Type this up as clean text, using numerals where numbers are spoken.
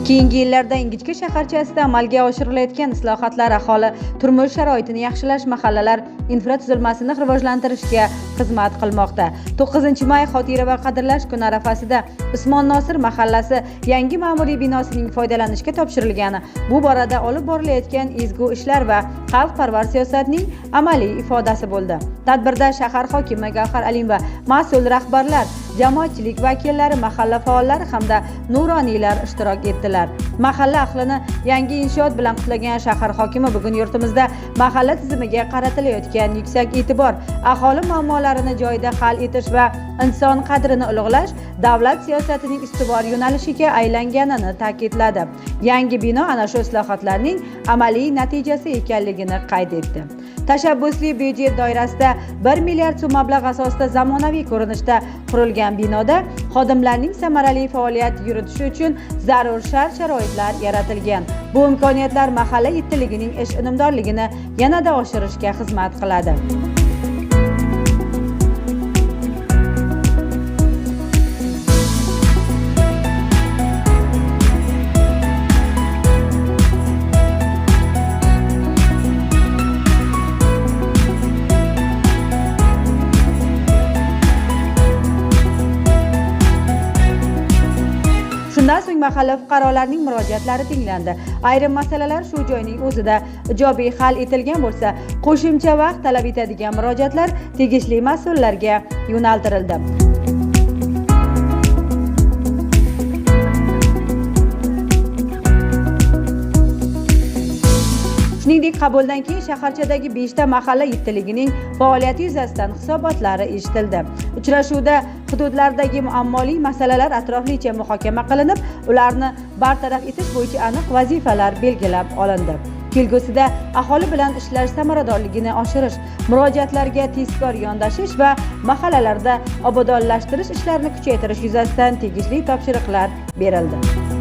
Keyingi yillarda Ingichka shaharchasida amalga oshirilayotgan islohotlar aholi turmush sharoitini yaxshilash, mahallalar infratuzilmasini rivojlantirishga xizmat qilmoqda. 9-may xotira va qadrlash kuni arafasida Usmon Nosir mahallasi yangi ma'muriy binosining foydalanishga topshirilgani bu borada olib borilayotgan ezgu ishlar va xalqparvar siyosatning amaliy ifodasi bo'ldi. Tadbirda shahar hokimi Gavhar Alimova, mas'ul rahbarlar, jamoatchilik vakillari, mahalla faollari hamda nuroniylar ishtirok etdilar. Mahalla ahlini yangi inshoot bilan qutlagan shahar hokimi bugun yurtimizda mahalla tizimiga qaratilayotgan yuksak e'tibor, aholi muammolarini joyida hal etish va inson qadrini ulug'lash davlat siyosatining ustuvor yo'nalishiga aylanganini ta'kidladi. Yangi bino ana shu islohotlarning amaliy natijasi ekanligini qayd etdi. Tashabbusli byudjet doirasida 1 milliard so'm mablag' asosida zamonaviy ko'rinishda qurilgan binoda xodimlarning samarali faoliyat yuritishi uchun zarur shart-sharoitlar yaratilgan. Bu imkoniyatlar mahalla yettiligining ish unumdorligini yanada oshirishga xizmat qiladi. Shundan so'ng mahalla fuqarolarining murojaatlari tinglandi. Ayrim masalalar shu joyning o'zida ijobiy hal etilgan bo'lsa, qo'shimcha vaqt talab etadigan murojaatlar tegishli mas'ullarga yo'naltirildi. Shuningdek, qabuldan keyin shaharchadagi 5 ta mahalla yettiligining faoliyati yuzasidan hisobotlari eshitildi. Uchrashuvda hududlardagi muammoli masalalar atroflicha muhokama qilinib, ularni bartaraf etish bo'yicha aniq vazifalar belgilab olindi. Kelgusida aholi bilan ishlash samaradorligini oshirish, murojaatlarga tezkor yondashish va mahallalarda obodonlashtirish ishlarini kuchaytirish yuzasidan tegishli topshiriqlar berildi.